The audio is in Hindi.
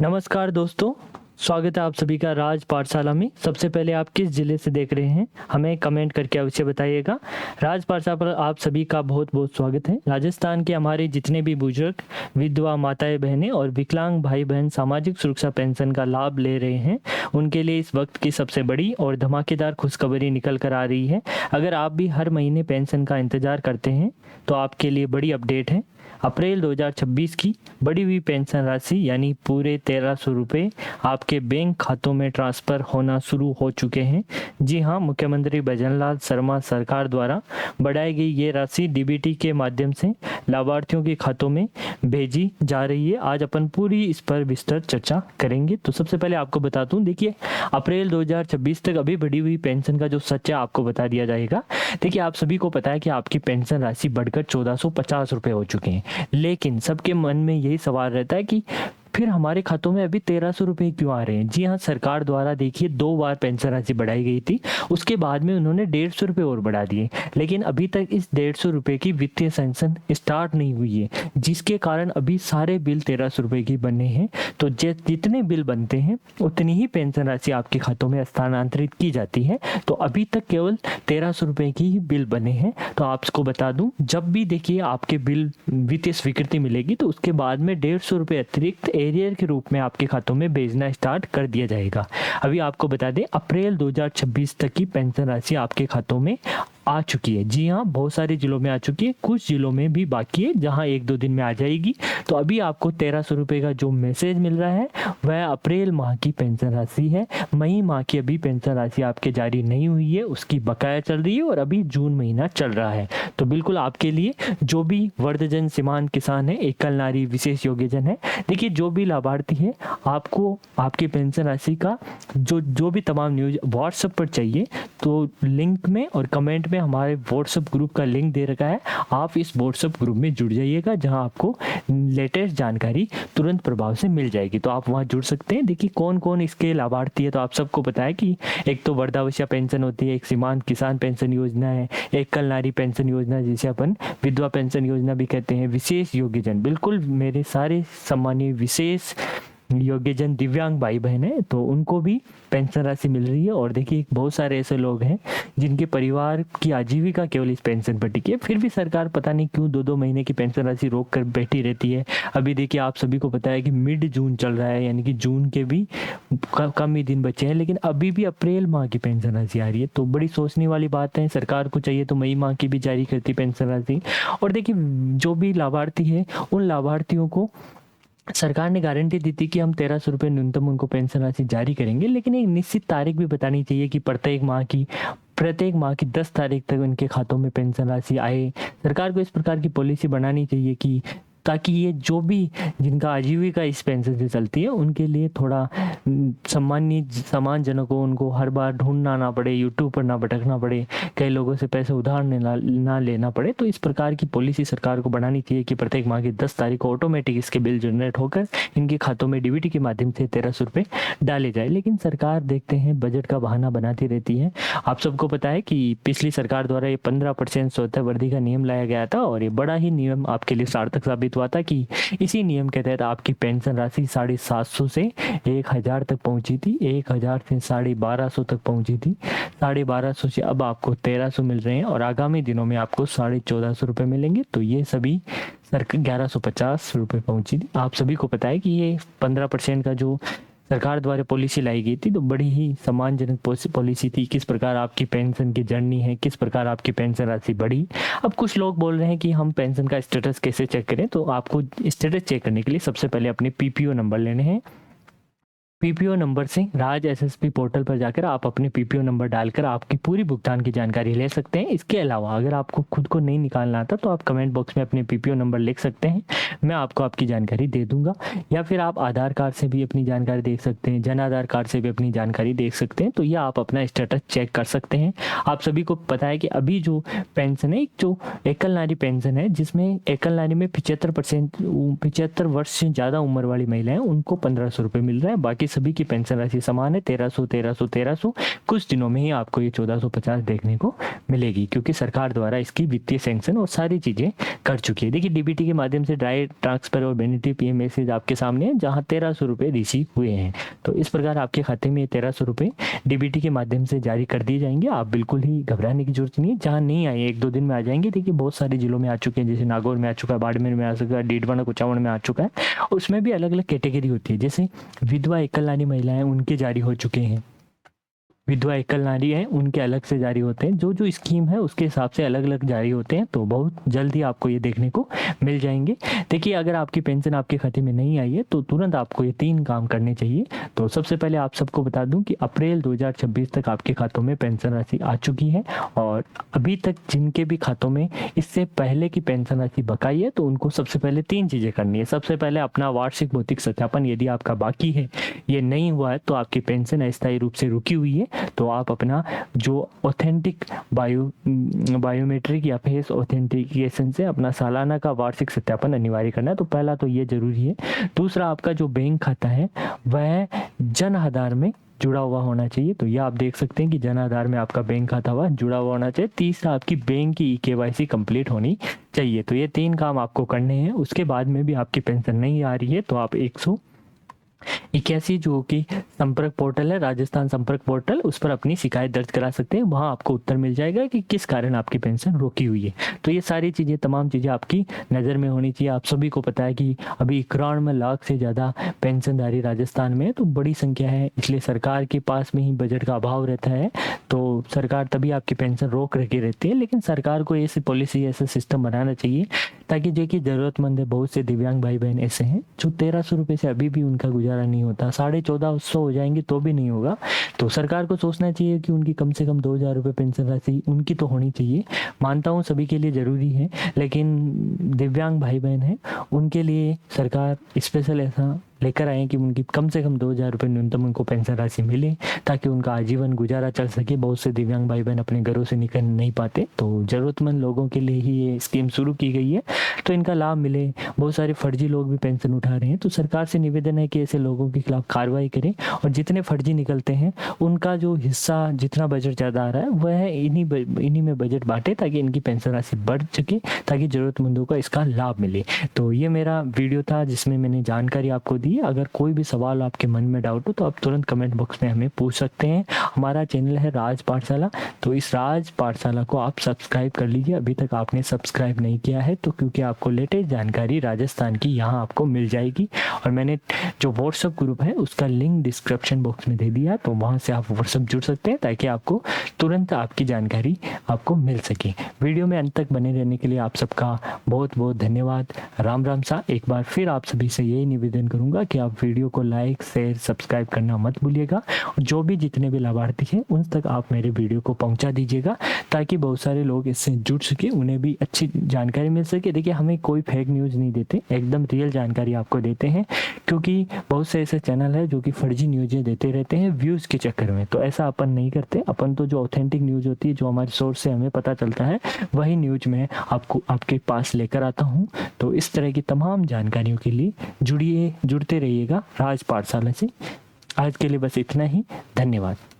नमस्कार दोस्तों, स्वागत है आप सभी का राज पाठशाला में। सबसे पहले आप किस जिले से देख रहे हैं हमें कमेंट करके अवश्य बताइएगा। राज पाठशाला पर आप सभी का बहुत बहुत स्वागत है। राजस्थान के हमारे जितने भी बुजुर्ग, विधवा माताएं बहनें और विकलांग भाई बहन सामाजिक सुरक्षा पेंशन का लाभ ले रहे हैं, उनके लिए इस वक्त की सबसे बड़ी और धमाकेदार खुशखबरी निकल कर आ रही है। अगर आप भी हर महीने पेंशन का इंतजार करते हैं तो आपके लिए बड़ी अपडेट है। अप्रैल 2026 की बढ़ी हुई पेंशन राशि यानी पूरे 1300 रुपये आपके बैंक खातों में ट्रांसफ़र होना शुरू हो चुके हैं। जी हाँ, मुख्यमंत्री भजनलाल शर्मा सरकार द्वारा बढ़ाई गई ये राशि डीबीटी के माध्यम से लाभार्थियों के खातों में भेजी जा रही है। आज अपन पूरी इस पर विस्तृत चर्चा करेंगे। तो सबसे पहले आपको बता दूं, देखिए अप्रैल 2026 तक अभी बढ़ी हुई पेंशन का जो सच है आपको बता दिया जाएगा। देखिए आप सभी को पता है कि आपकी पेंशन राशि बढ़कर 1450 रुपये हो चुके हैं, लेकिन सबके मन में यही सवाल रहता है कि फिर हमारे खातों में अभी 1300 रुपये क्यों आ रहे हैं। जी हाँ, सरकार द्वारा देखिए 2 बार पेंशन राशि बढ़ाई गई थी, उसके बाद में उन्होंने 150 रुपये और बढ़ा दिए, लेकिन अभी तक इस 150 रुपये की वित्तीय सैंक्शन स्टार्ट नहीं हुई है, जिसके कारण अभी सारे बिल 1300 रुपये की बने हैं। तो जितने बिल बनते हैं उतनी ही पेंशन राशि आपके खातों में स्थानांतरित की जाती है। तो अभी तक केवल 1300 रुपये की ही बिल बने हैं। तो आपको बता दूं, जब भी देखिए आपके बिल वित्तीय स्वीकृति मिलेगी तो उसके बाद में 150 रुपये अतिरिक्त एरियर के रूप में आपके खातों में भेजना स्टार्ट कर दिया जाएगा। अभी आपको बता दें, अप्रैल 2026 तक की पेंशन राशि आपके खातों में आ चुकी है। जी हाँ, बहुत सारे जिलों में आ चुकी है, कुछ जिलों में भी बाकी है जहां 1-2 दिन में आ जाएगी। तो अभी आपको 1300 रुपये का जो मैसेज मिल रहा है वह अप्रैल माह की पेंशन राशि है। मई माह की अभी पेंशन राशि आपके जारी नहीं हुई है, उसकी बकाया चल रही है और अभी जून महीना चल रहा है। तो बिल्कुल आपके लिए जो भी वृद्धजन, सीमांत किसान है, एकल नारी, विशेष योग्यजन है, देखिए जो भी लाभार्थी है, आपको आपकी पेंशन राशि का जो भी तमाम न्यूज व्हाट्सएप पर चाहिए तो लिंक में और कमेंट में हमारे व्हाट्सएप ग्रुप का लिंक दे रखा है। आप इस व्हाट्सएप ग्रुप में जुड़ जाइएगा, जहां आपको लेटेस्ट जानकारी तुरंत प्रभाव से मिल जाएगी। तो आप वहां जुड़ सकते हैं। देखिए कौन कौन इसके लाभार्थी है, तो आप सबको पता है कि एक तो वृद्धावस्था पेंशन होती है, एक सीमांत किसान पेंशन योजना है, एकल नारी पेंशन योजना जिसे अपन विधवा पेंशन योजना भी कहते हैं, विशेष योग्यजन, बिल्कुल मेरे सारे सम्मानीय विशेष योग्यजन दिव्यांग भाई बहन है तो उनको भी पेंशन राशि मिल रही है। और देखिए बहुत सारे ऐसे लोग हैं जिनके परिवार की आजीविका केवल इस पेंशन पर टिकी है, फिर भी सरकार पता नहीं क्यों 2-2 महीने की पेंशन राशि रोक कर बैठी रहती है। अभी देखिए आप सभी को पता है कि मिड जून चल रहा है, यानी कि जून के भी कम ही दिन बचे हैं, लेकिन अभी भी अप्रैल माह की पेंशन राशि आ रही है। तो बड़ी सोचने वाली बात है। सरकार को चाहिए तो मई माह की भी जारी करती पेंशन राशि। और देखिए जो भी लाभार्थी है उन लाभार्थियों को सरकार ने गारंटी दी थी कि हम 1300 रुपये न्यूनतम उनको पेंशन राशि जारी करेंगे, लेकिन एक निश्चित तारीख भी बतानी चाहिए कि प्रत्येक माह की 10 तारीख तक उनके खातों में पेंशन राशि आए। सरकार को इस प्रकार की पॉलिसी बनानी चाहिए कि ताकि ये जो भी जिनका आजीविका इस पेंशन से चलती है उनके लिए थोड़ा सम्मानजनक हो, उनको हर बार ढूंढना ना पड़े, यूट्यूब पर ना भटकना पड़े, कई लोगों से पैसे उधार ना लेना पड़े। तो इस प्रकार की पॉलिसी सरकार को बनानी चाहिए कि प्रत्येक माह की 10 तारीख को ऑटोमेटिक इसके बिल जनरेट होकर इनके खातों में डीबीटी के माध्यम से 1300 रुपये डाले जाए। लेकिन सरकार देखते हैं बजट का बहाना बनाती रहती है। आप सबको पता है कि पिछली सरकार द्वारा ये 15% स्वतः वृद्धि का नियम लाया गया था और ये बड़ा ही नियम आपके लिए सार्थक साबित हुआ था कि इसी नियम के तहत आपकी पेंशन राशि 750 से 1000 तक पहुंची थी, 1000 से 1250 तक पहुंची थी, 1250 से अब आपको 1300 मिल रहे हैं और आगामी दिनों में आपको 1450 रुपये मिलेंगे। तो ये सभी 1150 रुपये पहुंची थी। आप सभी को पता है कि ये 15% का जो सरकार द्वारा पॉलिसी लाई गई थी तो बड़ी ही सम्मानजनक पॉलिसी थी। किस प्रकार आपकी पेंशन की जर्नी है, किस प्रकार आपकी पेंशन राशि बढ़ी। अब कुछ लोग बोल रहे हैं कि हम पेंशन का स्टेटस कैसे चेक करें, तो आपको स्टेटस चेक करने के लिए सबसे पहले अपने पीपीओ नंबर लेने हैं। पीपीओ नंबर से राज एसएसपी पोर्टल पर जाकर आप अपने पीपीओ नंबर डालकर आपकी पूरी भुगतान की जानकारी ले सकते हैं। इसके अलावा अगर आपको खुद को नहीं निकालना आता तो आप कमेंट बॉक्स में अपने पीपीओ नंबर लिख सकते हैं, मैं आपको आपकी जानकारी दे दूंगा। या फिर आप आधार कार्ड से भी अपनी जानकारी देख सकते हैं, जन आधार कार्ड से भी अपनी जानकारी देख सकते हैं। तो यह आप अपना स्टेटस चेक कर सकते हैं। आप सभी को पता है कि अभी जो पेंशन है, जो एकल नारी पेंशन है, जिसमें एकल नारी में 75 वर्ष से ज़्यादा उम्र वाली महिलाएं उनको 1500 रुपये मिल रहा है, बाकी सभी की पेंशन राशि समान है 1300 1300 1300। कुछ दिनों में ही आपको ये 1450 देखने को मिलेगी, क्योंकि सरकार द्वारा इसकी वित्तीय सैंक्शन और सारी चीज़ें कर चुकी है। देखिए डीबीटी के माध्यम से डायरेक्ट ट्रांसफर और बेनिफिट पीएम मैसेज आपके सामने है, जहाँ 1300 रुपये रिसीव हुए हैं। तो इस प्रकार आपके खाते में 1300 रुपये डीबीटी के माध्यम से जारी कर दिए जाएंगे। आप बिल्कुल ही घबराने की जरूरत नहीं है। जहाँ नहीं आए 1-2 दिन में आ जाएंगे। देखिए बहुत सारे जिलों में आ चुके हैं, जैसे नागौर में आ चुका है, बाड़मेर में आ चुका है, डीडवाना कुचामन में आ चुका है। उसमें भी अलग अलग कैटेगरी होती है, जैसे विधवा एकल नारी महिलाएं उनके जारी हो चुके हैं। विधवा एकल नारी है उनके अलग से जारी होते हैं। जो जो स्कीम है उसके हिसाब से अलग अलग जारी होते हैं। तो बहुत जल्दी आपको ये देखने को मिल जाएंगे। देखिए अगर आपकी पेंशन आपके खाते में नहीं आई है तो तुरंत आपको ये 3 काम करने चाहिए। तो सबसे पहले आप सबको बता दूं कि अप्रैल 2026 तक आपके खातों में पेंशन राशि आ चुकी है, और अभी तक जिनके भी खातों में इससे पहले की पेंशन राशि बकाई है तो उनको सबसे पहले 3 चीज़ें करनी है। सबसे पहले अपना वार्षिक भौतिक सत्यापन यदि आपका बाकी है, ये नहीं हुआ है तो आपकी पेंशन अस्थायी रूप से रुकी हुई है, तो आप अपना जो ऑथेंटिक बायोमेट्रिक या फेस ऑथेंटिकेशन से अपना सालाना का वार्षिक सत्यापन अनिवार्य करना है। तो पहला तो ये जरूरी है। दूसरा, आपका जो बैंक खाता है वह जन आधार में जुड़ा हुआ होना चाहिए। तो ये आप देख सकते हैं कि जन आधार में आपका बैंक खाता हुआ जुड़ा हुआ होना चाहिए। तीसरा, आपकी बैंक की केवाईसी कंप्लीट होनी चाहिए। तो ये 3 काम आपको करने हैं। उसके बाद में भी आपकी पेंशन नहीं आ रही है तो आप 181 जो कि संपर्क पोर्टल है, राजस्थान संपर्क पोर्टल, उस पर अपनी शिकायत दर्ज करा सकते हैं। वहां आपको उत्तर मिल जाएगा कि किस कारण आपकी पेंशन रोकी हुई है। तो ये सारी चीज़ें, तमाम चीज़ें आपकी नज़र में होनी चाहिए। आप सभी को पता है कि अभी 91 लाख से ज़्यादा पेंशनधारी राजस्थान में है, तो बड़ी संख्या है। इसलिए सरकार के पास में ही बजट का अभाव रहता है, तो सरकार तभी आपकी पेंशन रोक रखी रहती है। लेकिन सरकार को ऐसी पॉलिसी, ऐसा सिस्टम बनाना चाहिए ताकि जो कि ज़रूरतमंद है, बहुत से दिव्यांग भाई बहन ऐसे हैं जो 1300 रुपये से अभी भी उनका गुजारा नहीं होता, 1450 हो जाएंगे तो भी नहीं होगा। तो सरकार को सोचना चाहिए कि उनकी कम से कम 2000 रुपये पेंशन राशि उनकी तो होनी चाहिए। मानता हूँ सभी के लिए ज़रूरी है, लेकिन दिव्यांग भाई बहन हैं उनके लिए सरकार स्पेशल ऐसा लेकर आए कि उनकी कम से कम 2000 रुपये न्यूनतम उनको पेंशन राशि मिले, ताकि उनका आजीवन गुजारा चल सके। बहुत से दिव्यांग भाई बहन अपने घरों से निकल नहीं पाते, तो ज़रूरतमंद लोगों के लिए ही ये स्कीम शुरू की गई है, तो इनका लाभ मिले। बहुत सारे फर्जी लोग भी पेंशन उठा रहे हैं, तो सरकार से निवेदन है कि ऐसे लोगों के खिलाफ कार्रवाई करें, और जितने फर्जी निकलते हैं उनका जो हिस्सा, जितना बजट ज़्यादा आ रहा है वह इन्हीं में बजट बांटे, ताकि इनकी पेंशन राशि बढ़ सके, ताकि ज़रूरतमंदों को इसका लाभ मिले। तो ये मेरा वीडियो था जिसमें मैंने जानकारी आपको दी। अगर कोई भी सवाल आपके मन में डाउट हो तो आप तुरंत कमेंट बॉक्स में हमें पूछ सकते हैं। हमारा चैनल है राज पाठशाला, तो इस राज पाठशाला को आप सब्सक्राइब कर लीजिए। अभी तक आपने सब्सक्राइब नहीं किया है तो, क्योंकि आपको लेटेस्ट जानकारी राजस्थान की यहाँ आपको मिल जाएगी। और मैंने जो व्हाट्सअप ग्रुप है उसका लिंक डिस्क्रिप्शन बॉक्स में दे दिया, तो वहाँ से आप व्हाट्सअप जुड़ सकते हैं, ताकि आपको तुरंत आपकी जानकारी आपको मिल सके। वीडियो में अंत तक बने रहने के लिए आप सबका बहुत बहुत धन्यवाद। राम राम सा। एक बार फिर आप सभी से यही निवेदन करूंगा कि आप वीडियो को लाइक, शेयर, सब्सक्राइब करना मत भूलिएगा। जो भी जितने भी लाभार्थी हैं उन तक आप मेरे वीडियो को पहुंचा दीजिएगा, ताकि बहुत सारे लोग इससे जुड़ सके, उन्हें भी अच्छी जानकारी मिल सके। देखिए हमें कोई फेक न्यूज़ नहीं देते, एकदम रियल जानकारी आपको देते हैं, क्योंकि बहुत से ऐसे चैनल है जो कि फर्जी न्यूज़ें देते रहते हैं व्यूज़ के चक्कर में। तो ऐसा अपन नहीं करते। अपन तो जो ऑथेंटिक न्यूज़ होती है, जो हमारे सोर्स से हमें पता चलता है, वही न्यूज़ मैं आपको आपके पास लेकर आता हूँ। तो इस तरह की तमाम जानकारियों के लिए जुड़ते रहिएगा राज पाठशाला से। आज के लिए बस इतना ही। धन्यवाद।